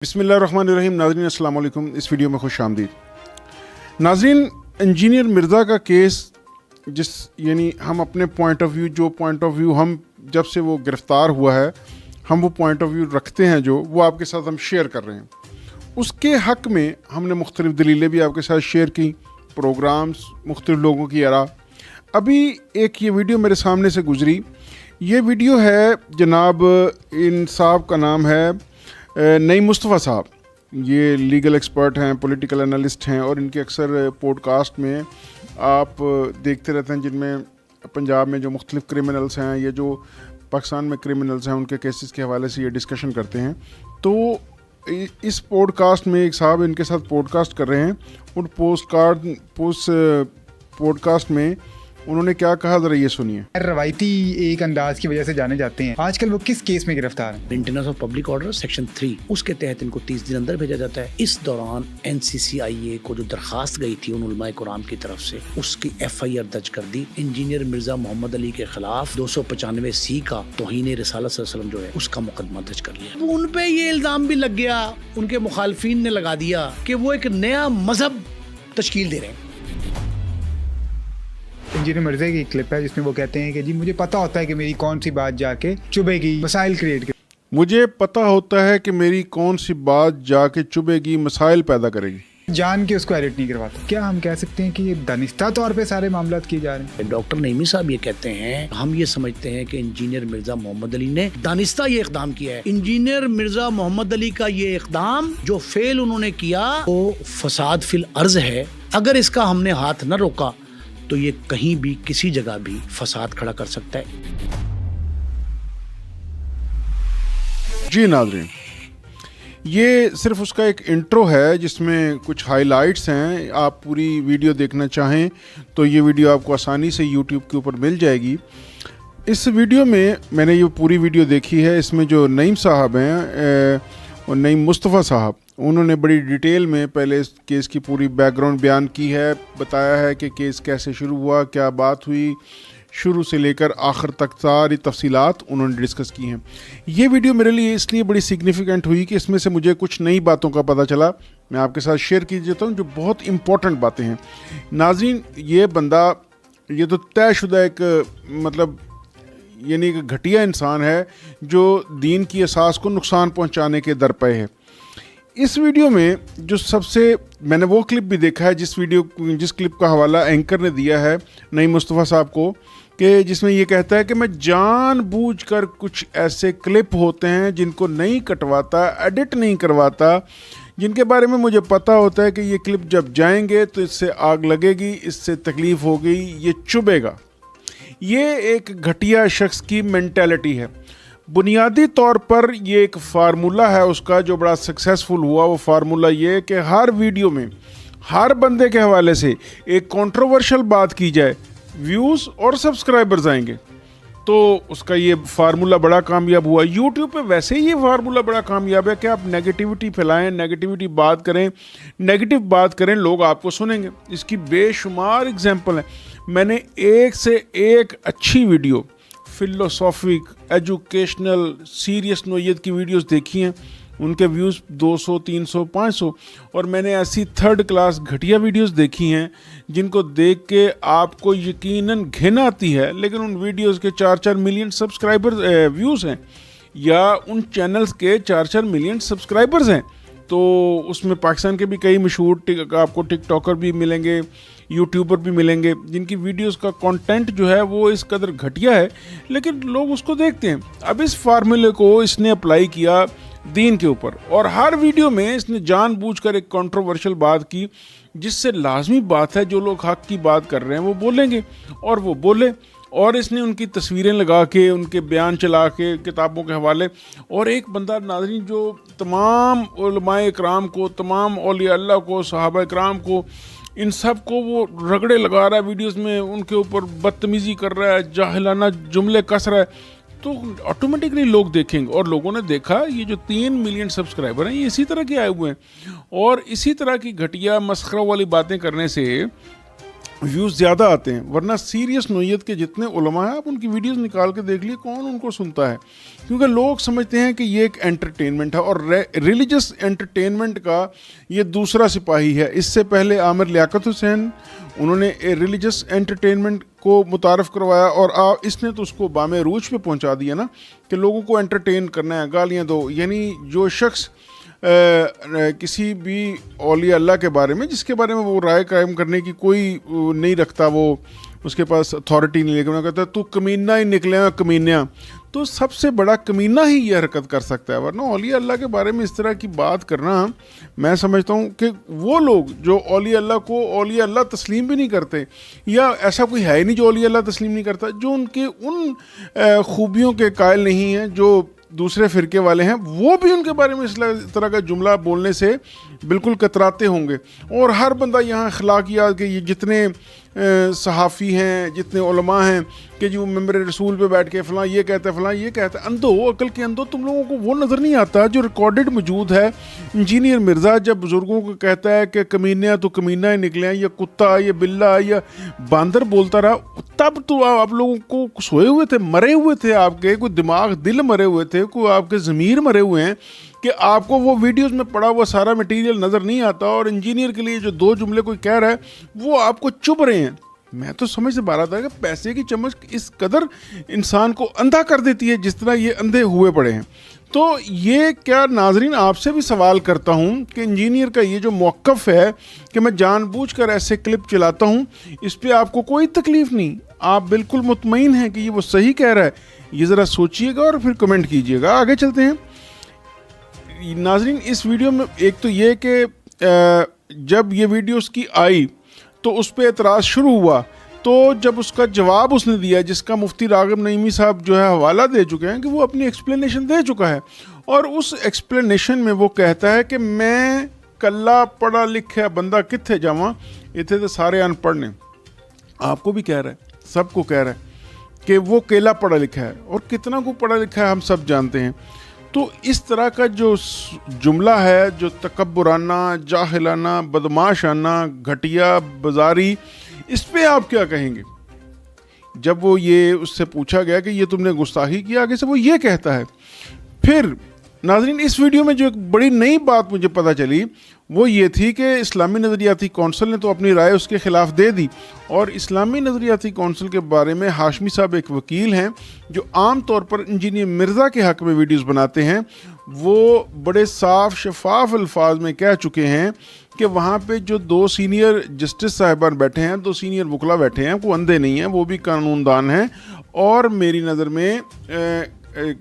बिस्मिल्लाहिर्रहमानिर्रहीम। नाज़रीन अस्सलाम वालेकुम। इस वीडियो में खुश आमदीद। नाज़रीन, इंजीनियर मिर्ज़ा का केस यानी हम अपने पॉइंट ऑफ व्यू हम जब से वो गिरफ़्तार हुआ है, हम वो पॉइंट ऑफ व्यू रखते हैं जो वो आपके साथ हम शेयर कर रहे हैं। उसके हक़ में हमने मुख्तलिफ़ दलीलें भी आपके साथ शेयर की, प्रोग्राम्स, मुख्तलिफ़ लोगों की आरा। अभी एक ये वीडियो मेरे सामने से गुज़री। ये वीडियो है जनाब, इन साहब का नाम है नईम मुस्तफ़ा साहब। ये लीगल एक्सपर्ट हैं, पॉलिटिकल एनालिस्ट हैं और इनके अक्सर पॉडकास्ट में आप देखते रहते हैं जिनमें पंजाब में जो मुख्तलिफ़ क्रिमिनल्स हैं या जो पाकिस्तान में क्रिमिनल्स हैं उनके केसेस के हवाले से ये डिस्कशन करते हैं। तो इस पॉडकास्ट में एक साहब इनके साथ पॉडकास्ट कर रहे हैं। उन पॉडकास्ट में उन्होंने क्या कहा, ज़रा ये सुनिए। रवायती एक अंदाज की वजह से जाने जाते हैं। आजकल वो किस केस में गिरफ्तार हैं? Maintenance of public order section 3, उसके तहत इनको 30 दिन अंदर भेजा जाता है। इस दौरान NCCIA को जो दरखास्त गई थी उन उलमाए कुरान की तरफ से, उसकी FIR दर्ज कर दी। इंजीनियर मिर्जा मोहम्मद अली के खिलाफ 295C का तौहीन रिसालत सल्लल्लाहु अलैहि वसल्लम जो है उसका मुकदमा दर्ज कर लिया। उन पे ये इल्जाम भी लग गया, उनके मुखालफीन ने लगा दिया कि वो एक नया मजहब तश्कील दे रहे हैं। इंजीनियर मिर्जा की क्लिप है जिसमें वो कहते हैं कि जी मुझे पता होता है कि मेरी कौन सी बात जाके चुभेगी, मसाइल क्रिएट कर। मुझे पता होता है कि मेरी कौन सी बात जाके चुभेगी, मसाइल पैदा करेगी। जान के उसको एडिट नहीं करवाता। क्या हम कह सकते हैं कि ये दानिस्ता तौर पे सारे मामलात किए जा रहे हैं? डॉक्टर नईमी साहब ये कहते हैं, हम ये समझते हैं कि इंजीनियर मिर्जा मोहम्मद अली ने दानिस्ता ये इक़दाम किया है। इंजीनियर मिर्जा मोहम्मद अली का ये इक़दाम जो फेल उन्होंने किया वो फसाद फिल अर्ज है। अगर इसका हमने हाथ न रोका तो ये कहीं भी किसी जगह भी फसाद खड़ा कर सकता है। जी नाज़रीन, ये सिर्फ उसका एक इंट्रो है जिसमें कुछ हाइलाइट्स हैं। आप पूरी वीडियो देखना चाहें तो ये वीडियो आपको आसानी से YouTube के ऊपर मिल जाएगी। इस वीडियो में मैंने ये पूरी वीडियो देखी है। इसमें जो नईम साहब हैं और नईम मुस्तफ़ा साहब, उन्होंने बड़ी डिटेल में पहले इस केस की पूरी बैकग्राउंड बयान की है, बताया है कि केस कैसे शुरू हुआ, क्या बात हुई, शुरू से लेकर आखिर तक सारी तफसीलात उन्होंने डिस्कस की हैं। ये वीडियो मेरे लिए इसलिए बड़ी सिग्निफिकेंट हुई कि इसमें से मुझे कुछ नई बातों का पता चला। मैं आपके साथ शेयर की देता हूँ जो बहुत इम्पोर्टेंट बातें हैं। नाज़रीन, ये बंदा ये तो तयशुदा एक मतलब यानी एक घटिया इंसान है जो दीन की असास को नुकसान पहुँचाने के दर पे है। इस वीडियो में जो सबसे मैंने वो क्लिप भी देखा है जिस क्लिप का हवाला एंकर ने दिया है नईम मुस्तफ़ा साहब को, कि जिसमें ये कहता है कि मैं जानबूझकर कुछ ऐसे क्लिप होते हैं जिनको नहीं कटवाता, एडिट नहीं करवाता, जिनके बारे में मुझे पता होता है कि ये क्लिप जब जाएंगे तो इससे आग लगेगी, इससे तकलीफ़ होगी, ये चुभेगा। ये एक घटिया शख्स की मेंटालिटी है। बुनियादी तौर पर ये एक फार्मूला है उसका जो बड़ा सक्सेसफुल हुआ। वो फार्मूला ये कि हर वीडियो में हर बंदे के हवाले से एक कंट्रोवर्शियल बात की जाए, व्यूज़ और सब्सक्राइबर्स आएंगे। तो उसका ये फार्मूला बड़ा कामयाब हुआ। यूट्यूब पे वैसे ही ये फार्मूला बड़ा कामयाब है कि आप नेगेटिविटी फैलाएं, नेगेटिविटी बात करें, नेगेटिव बात करें, लोग आपको सुनेंगे। इसकी बेशुमार एग्जाम्पल है। मैंने एक से एक अच्छी वीडियो, फिलोसॉफिक, एजुकेशनल, सीरियस नोयत की वीडियोस देखी हैं। उनके व्यूज़ 200, 300, 500। और मैंने ऐसी थर्ड क्लास घटिया वीडियोस देखी हैं जिनको देख के आपको यकीनन घिन आती है, लेकिन उन वीडियोस के 4-4 मिलियन सब्सक्राइबर्स व्यूज़ हैं या उन चैनल्स के 4-4 मिलियन सब्सक्राइबर्स हैं। तो उसमें पाकिस्तान के भी कई मशहूर आपको टिकटॉकर भी मिलेंगे, यूट्यूबर भी मिलेंगे जिनकी वीडियोस का कंटेंट जो है वो इस कदर घटिया है, लेकिन लोग उसको देखते हैं। अब इस फार्मूले को इसने अप्लाई किया दीन के ऊपर और हर वीडियो में इसने जानबूझकर एक कंट्रोवर्शियल बात की, जिससे लाजमी बात है जो लोग हक की बात कर रहे हैं वो बोलेंगे और वो बोले। और इसने उनकी तस्वीरें लगा के, उनके बयान चला के, किताबों के हवाले। और एक बंदा नाज़रीन जो तमाम उलमाए इकराम को, तमाम औलिया अल्लाह को, सहाबा इकराम को, इन सब को वो रगड़े लगा रहा है वीडियोस में, उनके ऊपर बदतमीज़ी कर रहा है, जाहिलाना जुमले कस रहा है, तो ऑटोमेटिकली लोग देखेंगे। और लोगों ने देखा ये जो 3 मिलियन सब्सक्राइबर हैं ये इसी तरह के आए हुए हैं। और इसी तरह की घटिया मस्खरा वाली बातें करने से व्यूज़ ज़्यादा आते हैं, वरना सीरियस नोयत के जितने उलमा हैं आप उनकी वीडियोस निकाल के देख लिए, कौन उनको सुनता है, क्योंकि लोग समझते हैं कि ये एक एंटरटेनमेंट है और रिलीजियस एंटरटेनमेंट का ये दूसरा सिपाही है। इससे पहले आमिर लियाकत हुसैन, उन्होंने रिलीजियस एंटरटेनमेंट को मुतारफ़ करवाया और इसने तो उसको बामे रूज पे पहुंचा दिया ना कि लोगों को एंटरटेन करना है, गालियाँ दो। यानी जो शख्स किसी भी औलिया अल्लाह के बारे में, जिसके बारे में वो राय कायम करने की कोई नहीं रखता, वो उसके पास अथॉरिटी नहीं, लेकिन वो कहता है तू कमीना ही निकले कमीनिया, तो सबसे बड़ा कमीना ही ये हरकत कर सकता है। वरना औलिया अल्लाह के बारे में इस तरह की बात करना, मैं समझता हूँ कि वो लोग जो औलिया अल्लाह को औलिया अल्लाह तस्लीम भी नहीं करते, या ऐसा कोई है ही नहीं जो औलिया अल्लाह तस्लीम नहीं करता, जो उनके उन खूबियों के कायल नहीं हैं जो दूसरे फ़िरके वाले हैं, वो भी उनके बारे में इस तरह का जुमला बोलने से बिल्कुल कतराते होंगे। और हर बंदा यहाँ अखलाकियात के ये जितने सहाफ़ी हैं, जितने उलमा हैं कि जी वो मेंबर रसूल पे बैठ के फ़लाँ ये कहता है, फ़लाँ ये कहता है, अंधो अकल के अंधो, तुम लोगों को वो नज़र नहीं आता जो रिकॉर्डेड मौजूद है। इंजीनियर मिर्ज़ा जब बुज़ुर्गों को कहता है कि कमीना तो कमीना ही निकले, या कुत्ता या बिल्ला या बांदर बोलता रहा, तब तो आप लोगों को सोए हुए थे, मरे हुए थे, आपके कोई दिमाग दिल मरे हुए थे, कोई आपके ज़मीर मरे हुए हैं कि आपको वो वीडियोस में पड़ा हुआ सारा मटेरियल नज़र नहीं आता। और इंजीनियर के लिए जो दो जुमले कोई कह रहा है वो आपको चुभ रहे हैं। मैं तो समझ से बाहर था कि पैसे की चमक इस कदर इंसान को अंधा कर देती है जिस तरह ये अंधे हुए पड़े हैं। तो ये क्या नाजरीन आपसे भी सवाल करता हूँ कि इंजीनियर का ये जो मौक़िफ़ है कि मैं जानबूझकर ऐसे क्लिप चलाता हूँ, इस पर आपको कोई तकलीफ़ नहीं, आप बिल्कुल मुतमईन हैं कि ये वो सही कह रहा है, ये ज़रा सोचिएगा और फिर कमेंट कीजिएगा। आगे चलते हैं नाजरीन। इस वीडियो में एक तो ये कि जब ये वीडियो उसकी आई तो उस पर एतराज़ शुरू हुआ, तो जब उसका जवाब उसने दिया, जिसका मुफ्ती राग़िब नईमी साहब जो है हवाला दे चुके हैं कि वो अपनी एक्सप्लेनेशन दे चुका है, और उस एक्सप्लेनेशन में वो कहता है कि मैं कल्ला पढ़ा लिखा बंदा कित्थे जावां, इत्थे तो सारे अनपढ़ ने। आपको भी कह रहा है, सबको कह रहा है कि वो केला पढ़ा लिखा है, और कितना को पढ़ा लिखा है हम सब जानते हैं। तो इस तरह का जो जुमला है, जो तकब्बुराना, जाहिलाना, बदमाशाना, घटिया, बाजारी, इस पे आप क्या कहेंगे? जब वो ये उससे पूछा गया कि ये तुमने गुस्ताखी किया, आगे से वो ये कहता है। फिर नाज़रीन इस वीडियो में जो एक बड़ी नई बात मुझे पता चली वो ये थी कि इस्लामी नज़रियाती कौंसिल ने तो अपनी राय उसके ख़िलाफ़ दे दी, और इस्लामी नज़रियाती कौंसिल के बारे में हाशमी साहब एक वकील हैं जो आम तौर पर इंजीनियर मिर्ज़ा के हक़ में वीडियोस बनाते हैं। वो बड़े साफ शफाफ अल्फाज में कह चुके हैं कि वहाँ पे जो दो सीनियर जस्टिस साहिबान बैठे हैं, दो सीनियर वकला बैठे हैं, वो अंधे नहीं हैं, वो भी कानूनदान हैं। और मेरी नज़र में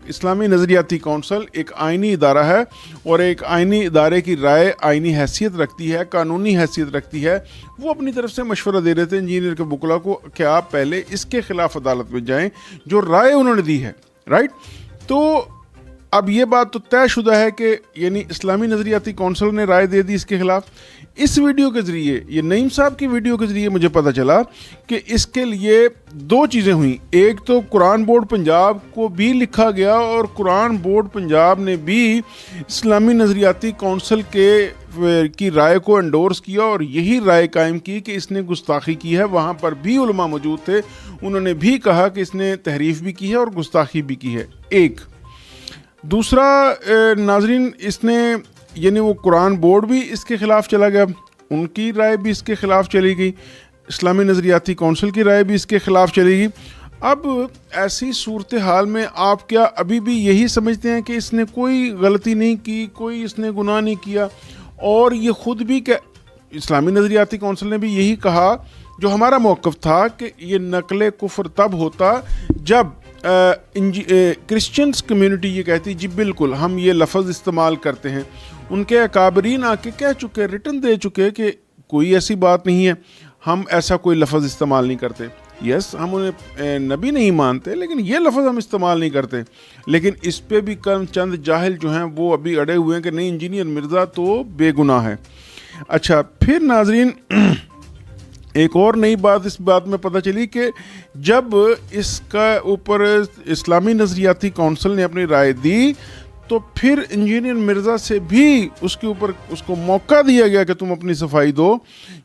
इस्लामी नज़रियाती कौंसिल एक आइनी इदारा है, और एक आइनी इदारे की राय आइनी हैसियत रखती है, कानूनी हैसियत रखती है। वो अपनी तरफ से मशवरा दे रहे थे इंजीनियर के वकला को कि आप पहले इसके ख़िलाफ़ अदालत में जाएं जो राय उन्होंने दी है, राइट। तो अब ये बात तो तयशुदा है कि यानी इस्लामी नज़रियाती कौंसिल ने राय दे दी इसके ख़िलाफ़। इस वीडियो के ज़रिए, ये नईम साहब की वीडियो के ज़रिए मुझे पता चला कि इसके लिए दो चीज़ें हुई। एक तो कुरान बोर्ड पंजाब को भी लिखा गया, और कुरान बोर्ड पंजाब ने भी इस्लामी नज़रियाती कौंसिल की राय को एंडोर्स किया और यही राय कायम की कि इसने गुस्ताखी की है। वहाँ पर भी उलमा मौजूद थे, उन्होंने भी कहा कि इसने तहरीफ भी की है और गुस्ताखी भी की है। एक दूसरा नाजरीन, इसने यानी वो कुरान बोर्ड भी इसके ख़िलाफ़ चला गया, उनकी राय भी इसके ख़िलाफ़ चली गई, इस्लामी नज़रियाती कौंसिल की राय भी इसके ख़िलाफ़ चली गई। अब ऐसी सूरत हाल में आप क्या अभी भी यही समझते हैं कि इसने कोई गलती नहीं की, कोई इसने गुनाह नहीं किया? और ये ख़ुद भी क्या इस्लामी नज़रियाती कौंसिल ने भी यही कहा जो हमारा मौक़िफ़ था कि ये नकल कुफ्र तब होता जब क्रिश्चियंस कम्युनिटी ये कहती जी बिल्कुल हम ये लफ्ज़ इस्तेमाल करते हैं। उनके अकाबरीन आके कह चुके, रिटन दे चुके कि कोई ऐसी बात नहीं है, हम ऐसा कोई लफ्ज़ इस्तेमाल नहीं करते। यस, हम उन्हें नबी नहीं मानते, लेकिन ये लफ्ज़ हम इस्तेमाल नहीं करते। लेकिन इस पे भी चंद जाहिल जो हैं वो अभी अड़े हुए हैं कि नहीं, इंजीनियर मिर्ज़ा तो बेगुनाह है। अच्छा, फिर नाजरीन एक और नई बात इस बात में पता चली कि जब इसका ऊपर इस्लामी नज़रियाती कौंसिल ने अपनी राय दी तो फिर इंजीनियर मिर्ज़ा से भी उसके ऊपर उसको मौका दिया गया कि तुम अपनी सफाई दो,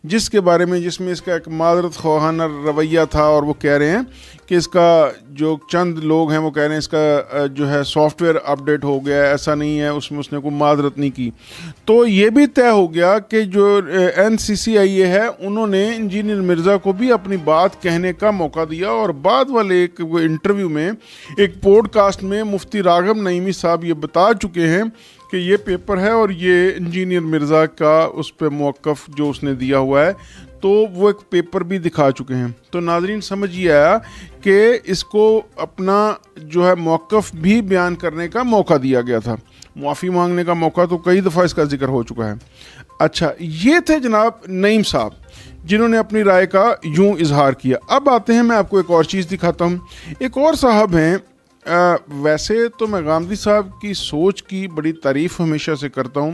जिसमें इसका एक मादरत ख़वाहाना रवैया था, और वो कह रहे हैं कि इसका जो चंद लोग हैं वो कह रहे हैं इसका जो है सॉफ्टवेयर अपडेट हो गया, ऐसा नहीं है, उसमें उसने कोई मादरत नहीं की। तो ये भी तय हो गया कि जो NCCIA है उन्होंने इंजीनियर मिर्ज़ा को भी अपनी बात कहने का मौका दिया, और बाद वाले एक इंटरव्यू में, एक पॉडकास्ट में मुफ्ती राघव नईमी साहब ये बता चुके हैं कि ये पेपर है और ये इंजीनियर मिर्ज़ा का उस पर मौक़िफ़ जो उसने दिया हुआ है, तो वो एक पेपर भी दिखा चुके हैं। तो नाज़रीन समझ ये आया कि इसको अपना जो है मौक़िफ़ भी बयान करने का मौका दिया गया था, माफ़ी मांगने का मौका तो कई दफ़ा इसका जिक्र हो चुका है। अच्छा, ये थे जनाब नईम साहब जिन्होंने अपनी राय का यूं इजहार किया। अब आते हैं, मैं आपको एक और चीज़ दिखाता हूं। एक और साहब हैं, वैसे तो मैं गामदी साहब की सोच की बड़ी तारीफ़ हमेशा से करता हूं,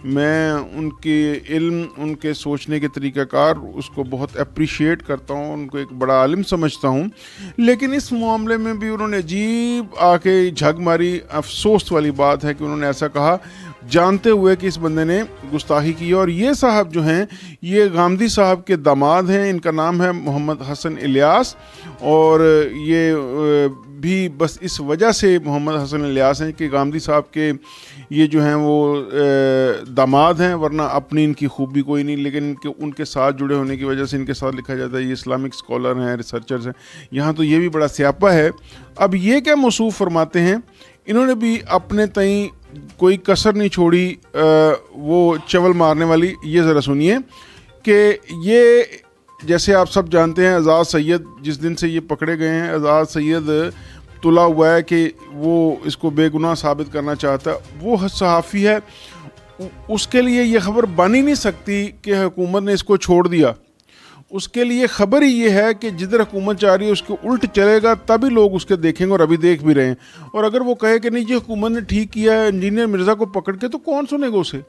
मैं उनके इल्म, उनके सोचने के तरीक़ाकार उसको बहुत अप्रिशिएट करता हूं, उनको एक बड़ा आलिम समझता हूं, लेकिन इस मामले में भी उन्होंने अजीब आके झग मारी। अफसोस वाली बात है कि उन्होंने ऐसा कहा जानते हुए कि इस बंदे ने गुस्ताखी की। और ये साहब जो हैं ये गामदी साहब के दामाद हैं, इनका नाम है मोहम्मद हसन इलियास, और ये भी बस इस वजह से मोहम्मद हसन इलियास हैं कि गामदी साहब के ये जो हैं वो दामाद हैं, वरना अपनी इनकी खूबी कोई नहीं, लेकिन उनके साथ जुड़े होने की वजह से इनके साथ लिखा जाता है। ये इस्लामिक स्कॉलर हैं, रिसर्चर्स हैं, यहाँ तो ये भी बड़ा स्यापा है। अब ये क्या मौसूफ़ फरमाते हैं, इन्होंने भी अपने तई कोई कसर नहीं छोड़ी वो चवल मारने वाली। ये ज़रा सुनिए कि ये जैसे आप सब जानते हैं एजाज़ सैयद जिस दिन से ये पकड़े गए हैं, एजाज़ सैयद तुला हुआ है कि वो इसको बेगुनाह साबित करना चाहता है, वो सहाफ़ी है, उसके लिए ये ख़बर बन ही नहीं सकती कि हुकूमत ने इसको छोड़ दिया। उसके लिए ख़बर ही ये है कि जिधर हुकूमत चाह रही है उसके उल्ट चलेगा, तभी लोग उसके देखेंगे, और अभी देख भी रहे हैं। और अगर वो कहे कि नहीं जी हुकूमत ने ठीक किया है इंजीनियर मिर्ज़ा को पकड़ के, तो कौन सुनेगा उसे।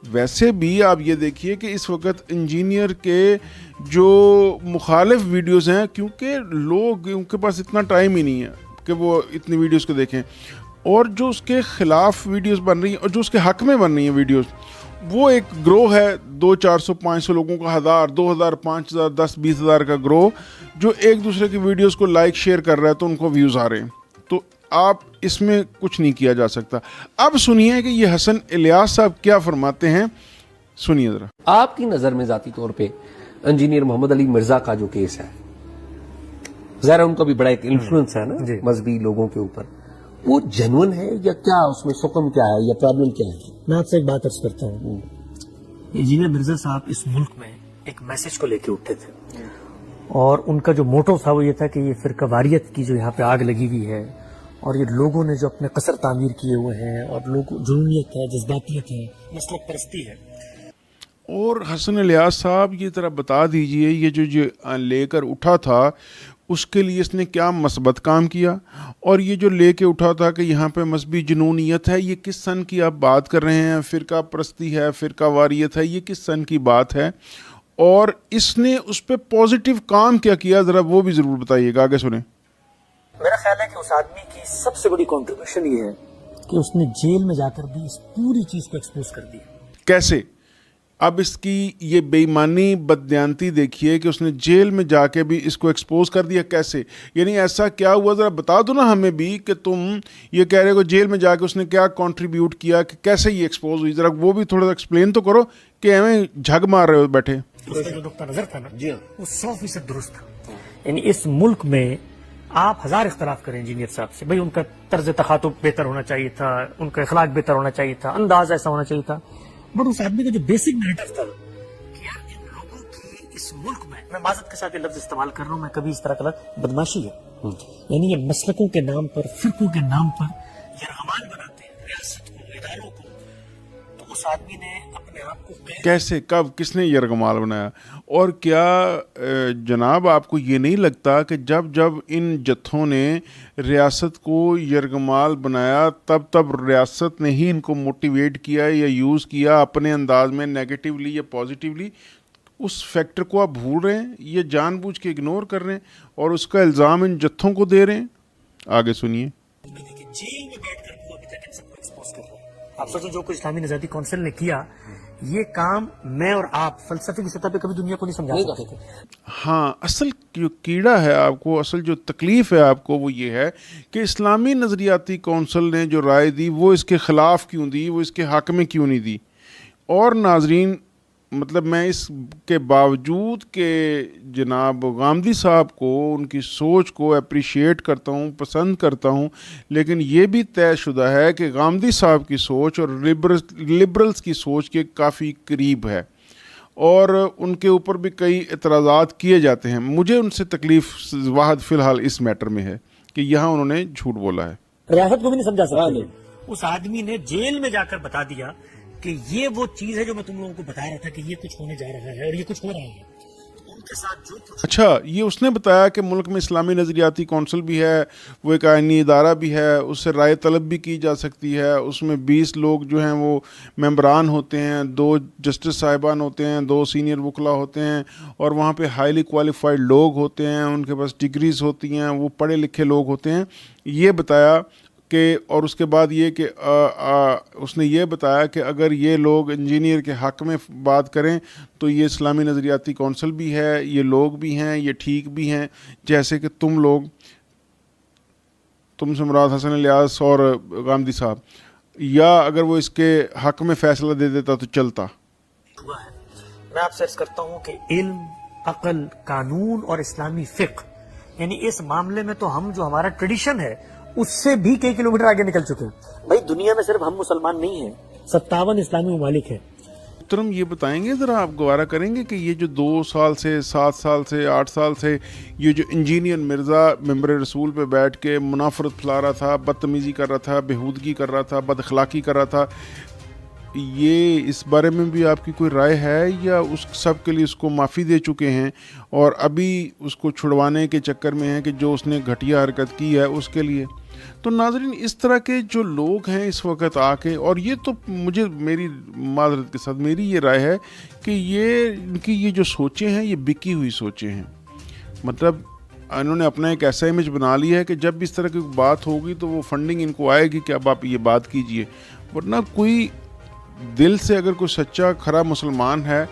वैसे भी आप ये देखिए कि इस वक्त इंजीनियर के जो मुखालिफ वीडियोज़ हैं, क्योंकि लोग उनके पास इतना टाइम ही नहीं है कि वो इतनी वीडियोज़ को देखें, और जो उसके ख़िलाफ़ वीडियोज़ बन रही हैं और जो उसके हक़ में बन रही हैं वीडियोज़, वो एक ग्रोह है 200, 400, 500 लोगों का, 1000, 2000, 5000, 10, 20 हज़ार का ग्रोह, जो एक दूसरे की वीडियोस को लाइक शेयर कर रहा है तो उनको व्यूज़ आ रहे हैं। तो आप इसमें कुछ नहीं किया जा सकता। अब सुनिए कि ये हसन इलियास साहब क्या फरमाते हैं, सुनिए ज़रा। आपकी नज़र में ज़ाती तौर पे इंजीनियर मोहम्मद अली मिर्ज़ा का जो केस है, ज़रा उनका भी बड़ा एक इन्फ्लुएंस है ना मजहबी लोगों के ऊपर, वो जेन्युइन है या क्या, उसमें सुकम क्या है या प्रॉब्लम क्या है? मैं आपसे एक बात अर्ज करता हूँ। इंजीनियर मिर्जा साहब इस मुल्क में एक मैसेज को लेके उठे थे, और उनका जो मोटो था वो ये था कि ये फिरकावारियत की जो यहाँ पे आग लगी हुई है, और ये लोगों ने जो अपने कसर तामीर किए हुए हैं, और लोग जुनूनियत है, जज्बातियत है, मसलक परस्ती है। और हसन इलियास साहब ये तरह बता दीजिए, ये जो लेकर उठा था उसके लिए इसने क्या मस्बत काम किया, और ये जो लेके उठा था कि यहाँ पे मजहबी जुनूनियत है, ये किस सन की आप बात कर रहे हैं, फ़िरका परस्ती है, फ़िरका वारियत है, ये किस सन की बात है, और इसने उस पर पॉजिटिव काम क्या किया, ज़रा वो भी ज़रूर बताइएगा, आगे सुने। मेरा ख्याल है कि उस आदमी की सबसे बड़ी कॉन्ट्रीब्यूशन ये है कि उसने जेल में जाकर भी इस पूरी चीज़ को एक्सपोज कर दिया। कैसे? अब इसकी ये बेईमानी बददियानती देखिए कि उसने जेल में जाके भी इसको एक्सपोज कर दिया। कैसे? यानी ऐसा क्या हुआ, ज़रा बता दो ना हमें भी कि तुम ये कह रहे हो जेल में जाके उसने क्या कंट्रीब्यूट किया, कि कैसे ये एक्सपोज हुई, ज़रा वो भी थोड़ा सा एक्सप्लेन तो करो कि हमें झग मार रहे हो बैठे। उसका जो नुक्ता नज़र था ना जी, वो 100% दुरुस्त था। यानी इस मुल्क में आप 1000 इख्तलाफ करें इंजीनियर साहब से, भाई उनका तर्ज तखातुब बेहतर होना चाहिए था, उनका अखलाक बेहतर होना चाहिए था, अंदाज ऐसा होना चाहिए था, बट उस आदमी का जो बेसिक नैरेटिव था कि यार इन लोगों की इस मुल्क में, मैं माजरत के साथ ये लफ्ज इस्तेमाल कर रहा हूँ, मैं कभी इस तरह का बदमाशी है, यानी ये मसलकों के नाम पर, फिरकों के नाम पर यरगमाल बनाते हैं रियासत को, इदारों को। तो उस आदमी ने अपने आप को कैसे, कब, किसने यरगमाल बनाया? और क्या जनाब आपको ये नहीं लगता कि जब जब इन जत्थों ने रियासत को यरगमाल बनाया, तब तब रियासत ने ही इनको मोटिवेट किया या यूज़ किया अपने अंदाज में, नेगेटिवली या पॉजिटिवली? उस फैक्टर को आप भूल रहे हैं, ये जानबूझ के इग्नोर कर रहे हैं और उसका इल्ज़ाम इन जत्थों को दे रहे हैं। आगे सुनिए। जेल में बैठकर वो अभी तक इन सबको एक्सपोज آپ سوچیں جو کچھ اسلامی نژادی کونسل نے کیا، یہ کام میں اور آپ فلسفے کی سطح پہ کبھی دنیا کو نہیں سمجھا سکتے تھے. ہاں، اصل جو کیڑا ہے آپ کو، اصل جو تکلیف ہے آپ کو، وہ یہ ہے کہ اسلامی نظریاتی کونسل نے جو رائے دی وہ اس کے خلاف کیوں دی، وہ اس کے حق میں کیوں نہیں دی. اور ناظرین، مطلب میں اس کے باوجود کہ جناب غامدی صاحب کو، ان کی سوچ کو اپریشیٹ کرتا ہوں، پسند کرتا ہوں، لیکن یہ بھی طے شدہ ہے کہ غامدی صاحب کی سوچ اور لبرلز کی سوچ کے کافی قریب ہے، اور ان کے اوپر بھی کئی اعتراضات کیے جاتے ہیں. مجھے ان سے تکلیف واحد فی الحال اس میٹر میں ہے کہ یہاں انہوں نے جھوٹ بولا ہے. ریاست کو بھی نہیں سمجھا سکتے. اس آدمی نے جیل میں جا کر بتا دیا کہ یہ وہ چیز ہے جو میں تم لوگوں کو بتا رہا تھا کہ یہ کچھ ہونے جا رہا ہے اور یہ کچھ ہو رہا ہے. ان کے ساتھ جو کچھ اچھا، یہ اس نے بتایا کہ ملک میں اسلامی نظریاتی کونسل بھی ہے، وہ ایک آئینی ادارہ بھی ہے، اس سے رائے طلب بھی کی جا سکتی ہے. اس میں 20 لوگ جو ہیں وہ ممبران ہوتے ہیں، 2 جسٹس صاحبان ہوتے ہیں، 2 سینئر وکلا ہوتے ہیں، اور وہاں پہ ہائیلی کوالیفائڈ لوگ ہوتے ہیں، ان کے پاس ڈگریز ہوتی ہیں، وہ پڑھے لکھے لوگ ہوتے ہیں. یہ بتایا کہ، اور اس کے بعد یہ کہ اس نے یہ بتایا کہ اگر یہ لوگ انجینئر کے حق میں بات کریں تو یہ اسلامی نظریاتی کونسل بھی ہے، یہ لوگ بھی ہیں، یہ ٹھیک بھی ہیں، جیسے کہ تم لوگ، تم سے مراد حسن الیاس اور غامدی صاحب، یا اگر وہ اس کے حق میں فیصلہ دے دیتا تو چلتا. ہوا ہے. میں آپ سے عرض کرتا ہوں کہ علم، عقل، قانون اور اسلامی فقہ، یعنی اس معاملے میں تو ہم جو ہمارا ٹریڈیشن ہے اس سے بھی کئی کلومیٹر آگے نکل چکے ہیں. بھائی دنیا میں صرف ہم مسلمان نہیں ہیں، 57 اسلامی ممالک ہیں. محترم، یہ بتائیں گے ذرا، آپ گوارہ کریں گے کہ یہ جو 2 سال سے، 7 سال سے، 8 سال سے یہ جو انجینئر مرزا ممبر رسول پہ بیٹھ کے منافرت پھیلا رہا تھا، بدتمیزی کر رہا تھا، بےہودگی کر رہا تھا، بد اخلاقی کر رہا تھا، یہ اس بارے میں بھی آپ کی کوئی رائے ہے، یا اس سب کے لیے اس کو معافی دے چکے ہیں اور ابھی اس کو چھڑوانے کے چکر میں ہیں کہ جو اس نے گھٹیا حرکت کی ہے اس کے لیے؟ تو ناظرین، اس طرح کے جو لوگ ہیں اس وقت آ کے، اور یہ تو مجھے، میری معذرت کے ساتھ میری یہ رائے ہے کہ یہ ان کی یہ جو سوچیں ہیں یہ بکی ہوئی سوچیں ہیں. مطلب انہوں نے اپنا ایک ایسا امیج بنا لیا ہے کہ جب اس طرح کی بات ہوگی تو وہ فنڈنگ ان کو آئے گی کہ اب آپ یہ بات کیجئے. ورنہ کوئی دل سے اگر کوئی سچا کھرا مسلمان ہے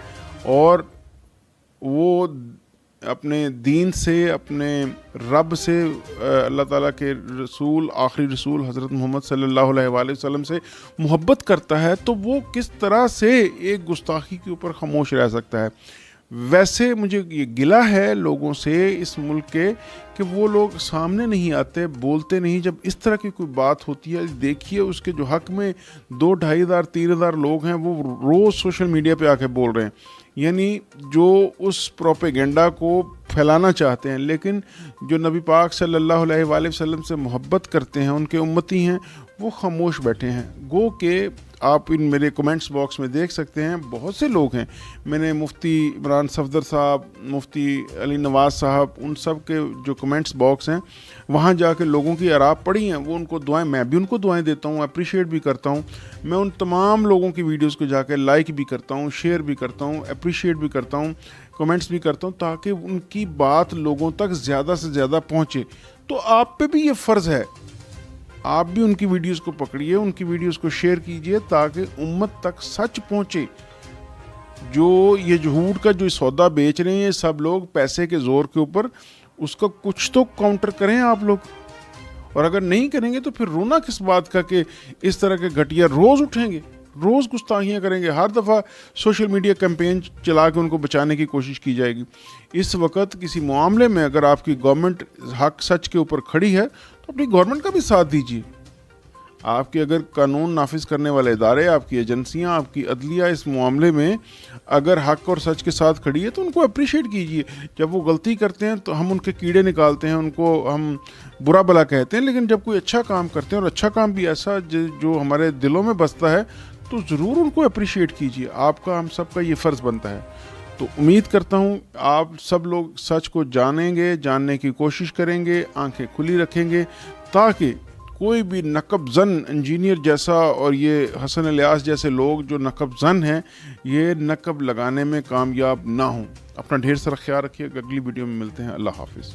اور وہ اپنے دین سے، اپنے رب سے، اللہ تعالیٰ کے رسول، آخری رسول حضرت محمد صلی اللہ علیہ وآلہ وسلم سے محبت کرتا ہے، تو وہ کس طرح سے ایک گستاخی کے اوپر خاموش رہ سکتا ہے؟ ویسے مجھے یہ گلہ ہے لوگوں سے اس ملک کے کہ وہ لوگ سامنے نہیں آتے، بولتے نہیں. جب اس طرح کی کوئی بات ہوتی ہے، دیکھیے اس کے جو حق میں 2,500 3,000 لوگ ہیں وہ روز سوشل میڈیا پہ آ کے بول رہے ہیں، یعنی جو اس پروپیگنڈا کو پھیلانا چاہتے ہیں. لیکن جو نبی پاک صلی اللہ علیہ وآلہ وسلم سے محبت کرتے ہیں، ان کے امتی ہیں، وہ خاموش بیٹھے ہیں. گو کہ آپ ان میرے کمنٹس باکس میں دیکھ سکتے ہیں بہت سے لوگ ہیں. میں نے مفتی عمران صفدر صاحب، مفتی علی نواز صاحب، ان سب کے جو کمنٹس باکس ہیں وہاں جا کے لوگوں کی آراء پڑھی ہیں. وہ ان کو دعائیں، میں بھی ان کو دعائیں دیتا ہوں، اپریشیٹ بھی کرتا ہوں. میں ان تمام لوگوں کی ویڈیوز کو جا کے لائک بھی کرتا ہوں، شیئر بھی کرتا ہوں، اپریشیٹ بھی کرتا ہوں، کمنٹس بھی کرتا ہوں، تاکہ ان کی بات لوگوں تک زیادہ سے زیادہ پہنچے. تو آپ پہ بھی یہ فرض ہے، آپ بھی ان کی ویڈیوز کو پکڑیے، ان کی ویڈیوز کو شیئر کیجئے تاکہ امت تک سچ پہنچے. جو یہ جھوٹ کا جو سودا بیچ رہے ہیں سب لوگ پیسے کے زور کے اوپر، اس کا کچھ تو کاؤنٹر کریں آپ لوگ. اور اگر نہیں کریں گے تو پھر رونا کس بات کا کہ اس طرح کے گھٹیا روز اٹھیں گے، روز گستاخیاں کریں گے، ہر دفعہ سوشل میڈیا کیمپین چلا کے ان کو بچانے کی کوشش کی جائے گی. اس وقت کسی معاملے میں اگر آپ کی گورنمنٹ حق سچ کے اوپر کھڑی ہے تو اپنی گورنمنٹ کا بھی ساتھ دیجیے. آپ کے اگر قانون نافذ کرنے والے ادارے، آپ کی ایجنسیاں، آپ کی عدلیہ اس معاملے میں اگر حق اور سچ کے ساتھ کھڑی ہے تو ان کو اپریشیٹ کیجیے. جب وہ غلطی کرتے ہیں تو ہم ان کے کیڑے نکالتے ہیں، ان کو ہم برا بلا کہتے ہیں، لیکن جب کوئی اچھا کام کرتے ہیں اور اچھا کام بھی ایسا جو ہمارے دلوں میں بستا ہے تو ضرور ان کو اپریشیٹ کیجیے. آپ کا، ہم سب کا یہ فرض بنتا ہے. تو امید کرتا ہوں آپ سب لوگ سچ کو جانیں گے، جاننے کی کوشش کریں گے، آنکھیں کھلی رکھیں گے، تاکہ کوئی بھی نقب زن انجینئر جیسا اور یہ حسن الیاس جیسے لوگ جو نقب زن ہیں یہ نقب لگانے میں کامیاب نہ ہوں. اپنا ڈھیر سارا خیال رکھیے. اگلی ویڈیو میں ملتے ہیں. اللہ حافظ.